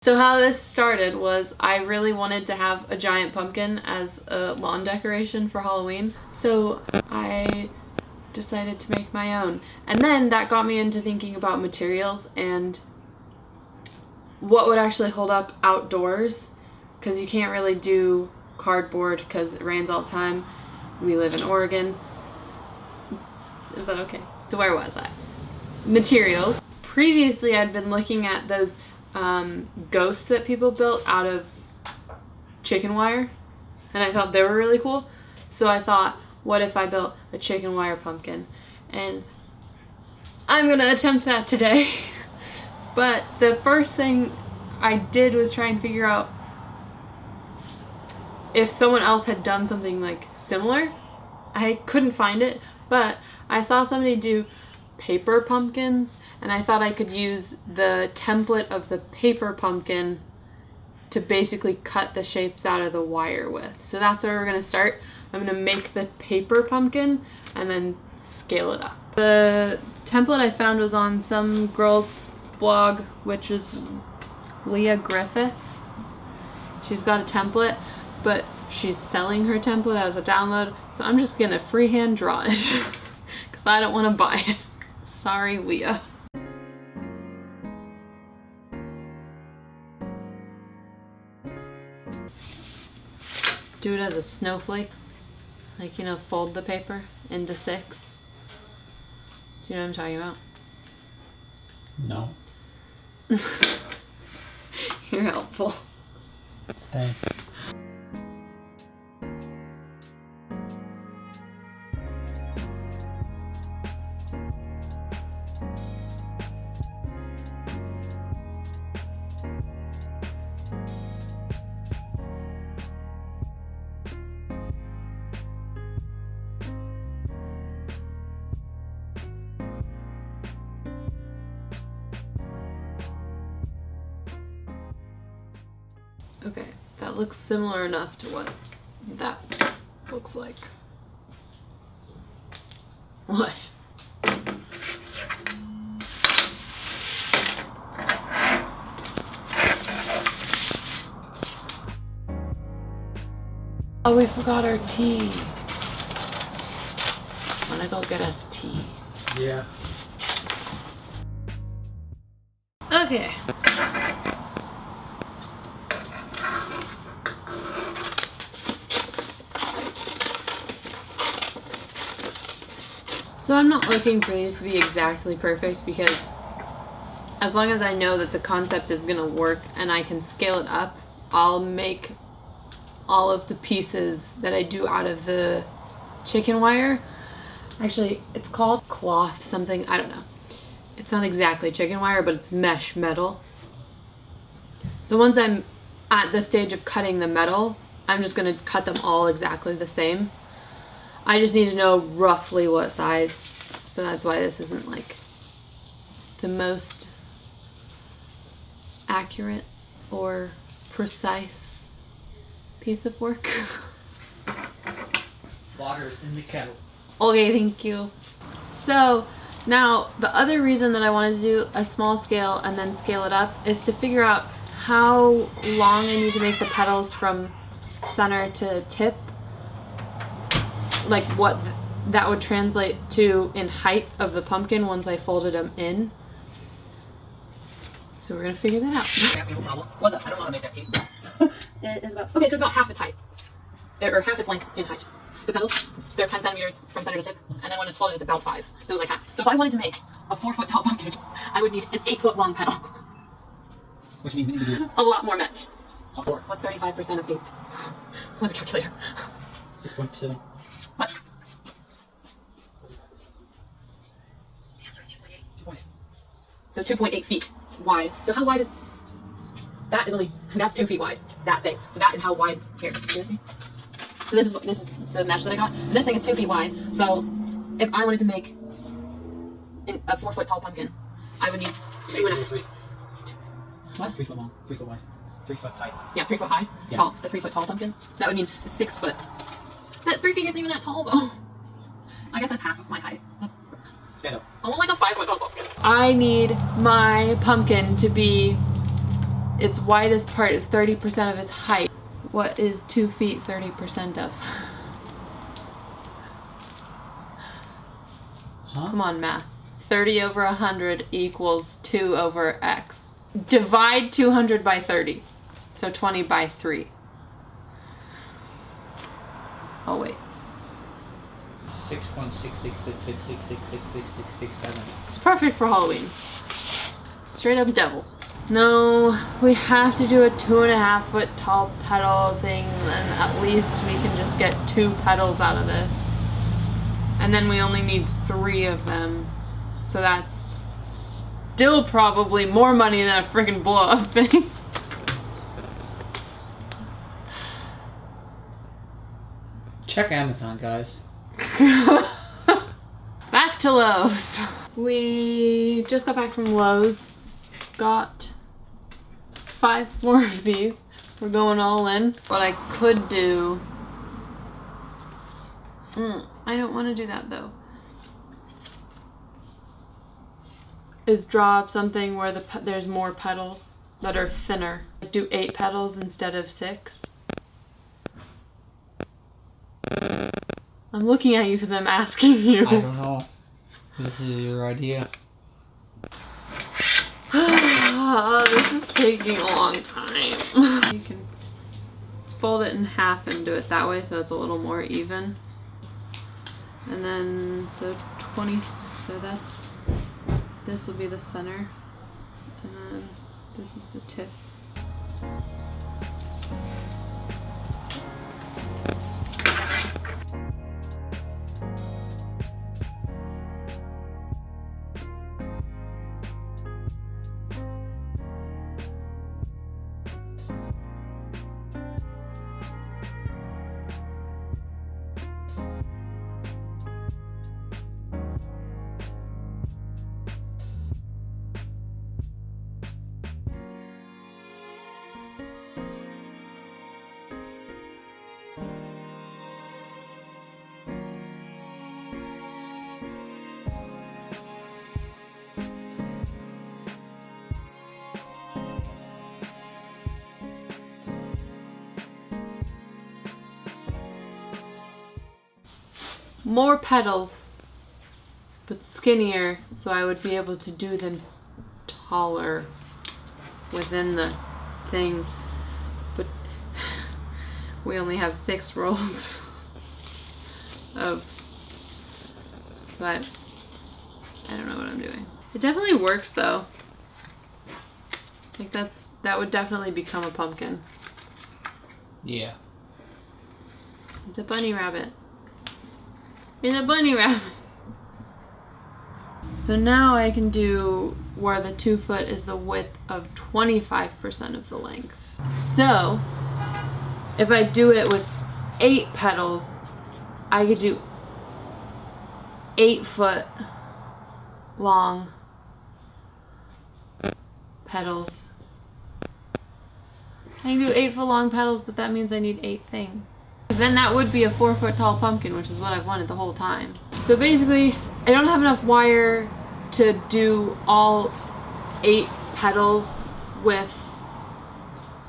So how this started was I really wanted to have a giant pumpkin as a lawn decoration for Halloween. So I decided to make my own. And then that got me into thinking about materials and what would actually hold up outdoors, because you can't really do cardboard because it rains all the time. We live in Oregon. Is that okay? So where was I? Materials. Previously I'd been looking at those ghosts that people built out of chicken wire, and I thought they were really cool. So I thought, what if I built a chicken wire pumpkin? And I'm gonna attempt that today. But the first thing I did was try and figure out if someone else had done something like similar. I couldn't find it, but I saw somebody do paper pumpkins, and I thought I could use the template of the paper pumpkin to basically cut the shapes out of the wire with. So that's where we're gonna start. I'm gonna make the paper pumpkin and then scale it up. The template I found was on some girl's blog, which is Leah Griffith. She's got a template, but she's selling her template as a download, so I'm just gonna freehand draw it because I don't want to buy it. Sorry, Leah. Do it as a snowflake. Like, you know, fold the paper into 6. Do you know what I'm talking about? No. You're helpful. Thanks. Okay, that looks similar enough to what that looks like. What? Oh, we forgot our tea. Wanna go get us tea? Yeah. Okay. So I'm not looking for these to be exactly perfect, because as long as I know that the concept is gonna work and I can scale it up, I'll make all of the pieces that I do out of the chicken wire. Actually, it's called cloth something, I don't know. It's not exactly chicken wire, but it's mesh metal. So once I'm at the stage of cutting the metal, I'm just gonna cut them all exactly the same. I just need to know roughly what size, so that's why this isn't like the most accurate or precise piece of work. Water's in the kettle. Okay, thank you. So now the other reason that I wanted to do a small scale and then scale it up is to figure out how long I need to make the petals from center to tip. Like what that would translate to in height of the pumpkin once I folded them in. So we're gonna figure that out. What's up? I don't want to make that tea. It is about, okay, so it's about half its height. Or half its length in height. The petals, they're 10 centimeters from center to tip, and then when it's folded it's about 5. So it's like half. So if I wanted to make a 4-foot tall pumpkin, I would need an 8-foot long petal. Which means we need to do a lot more mesh. a 4. What's 35% of 8? What's a calculator? 6.7. What? So 2.8 feet wide. So how wide is that? Is only, that's 2 feet wide. That thing. So that is how wide. Here, you see? So this is the mesh that I got. This thing is 2 feet wide. So if I wanted to make a 4-foot tall pumpkin, I would need 2.5. What? 3 foot long. 3 foot wide. 3 foot high. Yeah, 3 foot high. Yeah. Tall. The 3 foot tall pumpkin. So that would mean 6 foot. That 3 feet isn't even that tall though. I guess that's half of my height. Stand up. I want like a 5-foot tall pumpkin. I need my pumpkin to be its widest part is 30% of its height. What is 2 feet 30% of? Huh? Come on, math. 30 over 100 equals 2 over x. Divide 200 by 30. So 20 by 3. Oh, wait. 6.66666666667. It's perfect for Halloween. Straight up devil. No, we have to do a 2.5 foot tall petal thing, and at least we can just get 2 petals out of this. And then we only need 3 of them. So that's still probably more money than a freaking blow up thing. Check Amazon, guys. Back to Lowe's. We just got back from Lowe's. Got 5 more of these. We're going all in. What I could do... I don't want to do that though. Is draw up something where there's more petals that are thinner. Do 8 petals instead of 6. I'm looking at you because I'm asking you. I don't know. This is your idea. This is taking a long time. You can fold it in half and do it that way so it's a little more even. And then, so 20, so that's, this will be the center. And then this is the tip. More petals, but skinnier, so I would be able to do them taller within the thing. But we only have 6 rolls of, so I don't know what I'm doing. It definitely works though. Like that would definitely become a pumpkin. Yeah. It's a bunny rabbit. It's a bunny rabbit. So now I can do where the 2 foot is the width of 25% of the length. So if I do it with 8 petals, I could do 8 foot long petals. I can do 8 foot long petals, but that means I need 8 things. Then that would be a 4 foot tall pumpkin, which is what I've wanted the whole time. So basically, I don't have enough wire to do all 8 petals with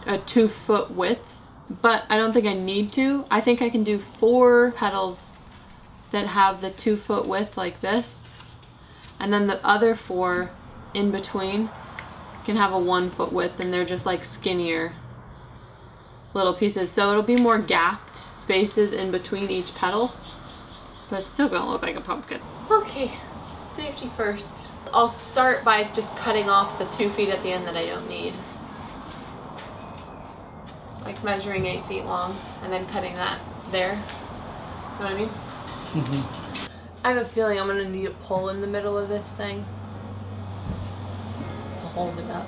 a 2 foot width, but I don't think I need to. I think I can do 4 petals that have the 2 foot width like this, and then the other 4 in between can have a 1 foot width, and they're just like skinnier little pieces. So it'll be more gapped spaces in between each petal, but it's still gonna look like a pumpkin. Okay, safety first. I'll start by just cutting off the 2 feet at the end that I don't need. Like measuring 8 feet long and then cutting that there. You know what I mean? Mm-hmm. I have a feeling I'm gonna need a pole in the middle of this thing to hold it up.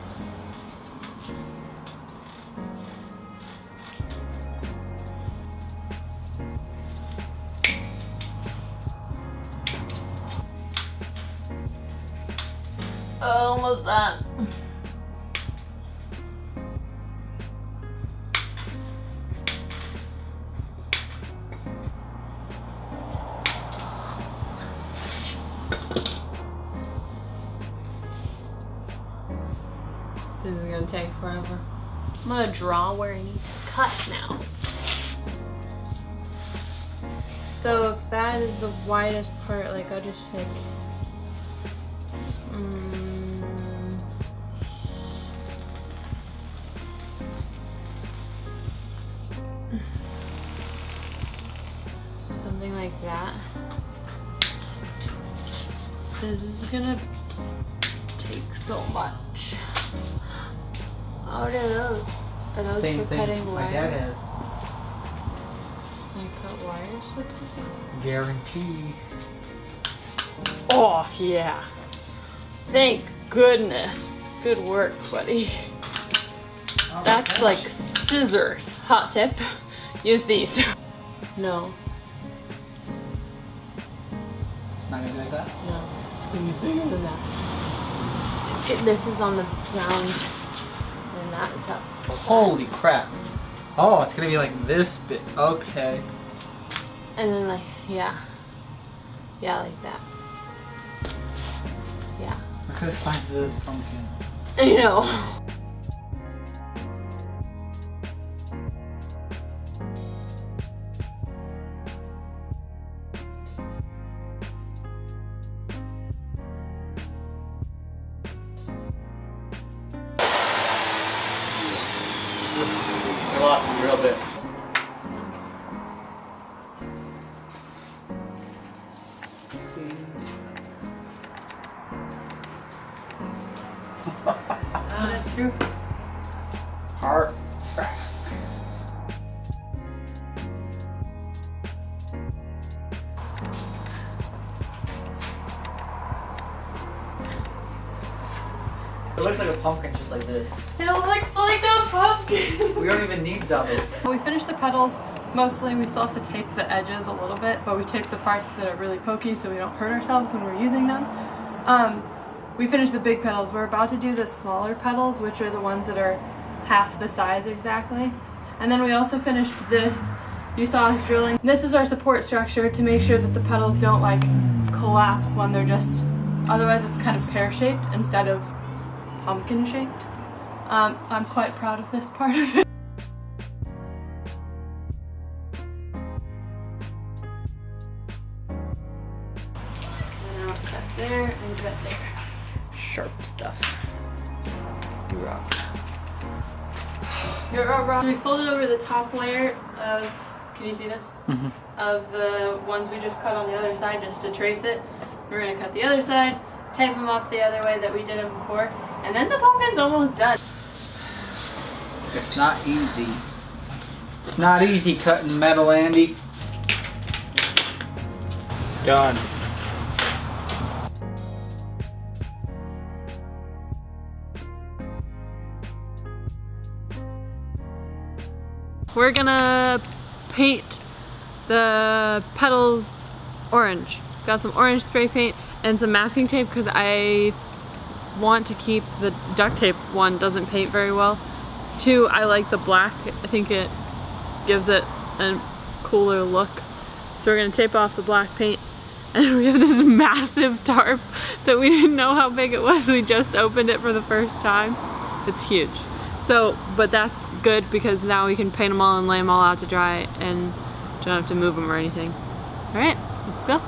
Almost done. This is gonna take forever. I'm gonna draw where I need to cut now. So if that is the widest part, like I'll just take something like that. This is gonna take so much. What are those? Are those Same for thing cutting my wire? dad has. Can I cut wires with them? Guarantee. Oh yeah. Thank goodness. Good work, buddy. Oh, That's gosh. like scissors. Hot tip. Use these. No. Not gonna be like that? No. It's gonna be bigger than that. This is on the ground. And that is up. Holy crap. Oh, it's gonna be like this big. Okay. And then like, yeah. Yeah, like that. Yeah. Look at the size of this pumpkin. I know. I lost me real bit. That's true. Heart. It looks like a pumpkin just like this. It looks like a pumpkin. We don't even need double. We finished the petals. Mostly we still have to tape the edges a little bit, but we tape the parts that are really pokey so we don't hurt ourselves when we're using them. We finished the big petals. We're about to do the smaller petals, which are the ones that are half the size exactly. And then we also finished this. You saw us drilling. This is our support structure to make sure that the petals don't like collapse when they're just, otherwise it's kind of pear-shaped instead of pumpkin-shaped. I'm quite proud of this part of it. So now cut there and cut there. Sharp stuff. You rock. You're a rock. We folded over the top layer of, can you see this? Mm-hmm. Of the ones we just cut on the other side just to trace it. We're gonna cut the other side, tape them up the other way that we did them before, and then the pumpkin's almost done. It's not easy. It's not easy cutting metal, Andy. Done. We're gonna paint the petals orange. Got some orange spray paint and some masking tape because I want to keep the duct tape one doesn't paint very well. Two, I like the black. I think it gives it a cooler look. So we're gonna tape off the black paint. And we have this massive tarp that we didn't know how big it was. We just opened it for the first time. It's huge. So, but that's good because now we can paint them all and lay them all out to dry and don't have to move them or anything. All right, let's go.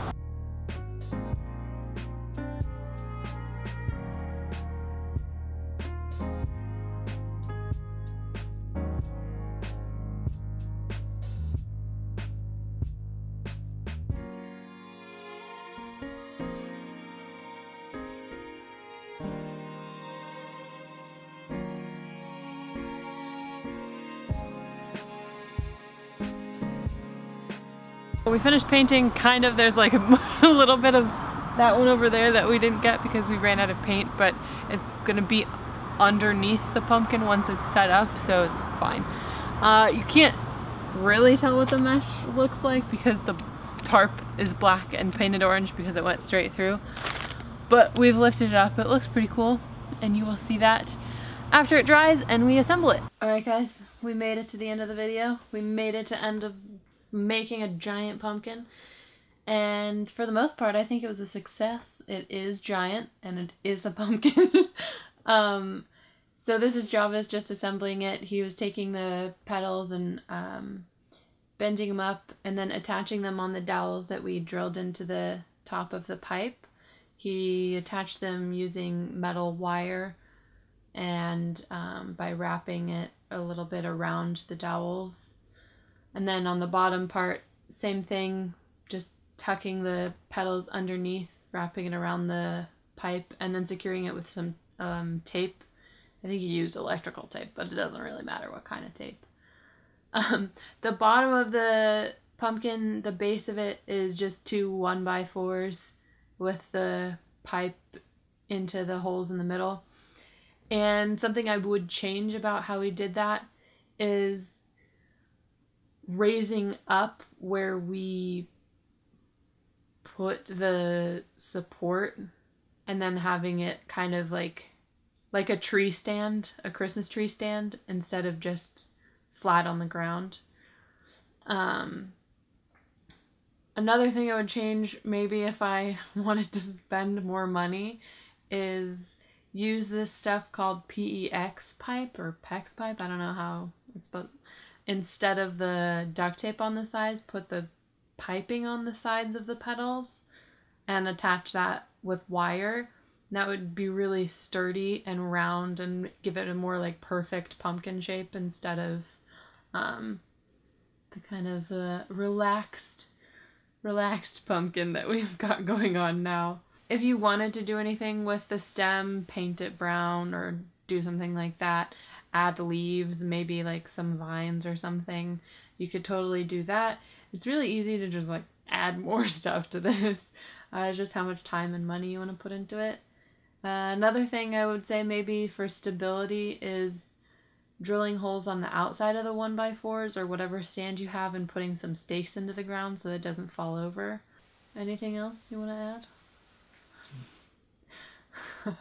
We finished painting, kind of. There's like a little bit of that one over there that we didn't get because we ran out of paint, but it's gonna be underneath the pumpkin once it's set up, so it's fine. You can't really tell what the mesh looks like because the tarp is black and painted orange because it went straight through, but we've lifted it up. It looks pretty cool, and you will see that after it dries and we assemble it. Alright guys, we made it to the end of the video. We made it to end of making a giant pumpkin, and for the most part I think it was a success. It is giant and it is a pumpkin. So this is Javis just assembling it. He was taking the petals and bending them up and then attaching them on the dowels that we drilled into the top of the pipe. He attached them using metal wire and by wrapping it a little bit around the dowels. And then on the bottom part, same thing, just tucking the petals underneath, wrapping it around the pipe, and then securing it with some tape. I think he used electrical tape, but it doesn't really matter what kind of tape. The bottom of the pumpkin, the base of it is just 2 1x4s with the pipe into the holes in the middle. And something I would change about how we did that is raising up where we put the support and then having it kind of like a tree stand, a Christmas tree stand, instead of just flat on the ground. Another thing I would change, maybe if I wanted to spend more money, is use this stuff called PEX pipe or PEX pipe. I don't know how it's spelled. Instead of the duct tape on the sides, put the piping on the sides of the petals and attach that with wire. That would be really sturdy and round and give it a more like perfect pumpkin shape instead of the kind of relaxed pumpkin that we've got going on now. If you wanted to do anything with the stem, paint it brown or do something like that, add leaves, maybe like some vines or something, you could totally do that. It's really easy to just like add more stuff to this. Just how much time and money you want to put into it. Another thing I would say maybe for stability is drilling holes on the outside of the 1x4s or whatever stand you have and putting some stakes into the ground so that it doesn't fall over. Anything else you want to add?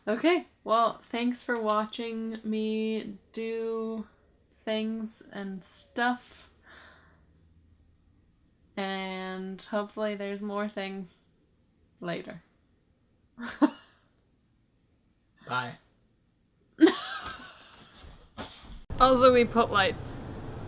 Okay, well, thanks for watching me do things and stuff. And hopefully there's more things later. Bye. Also, we put lights.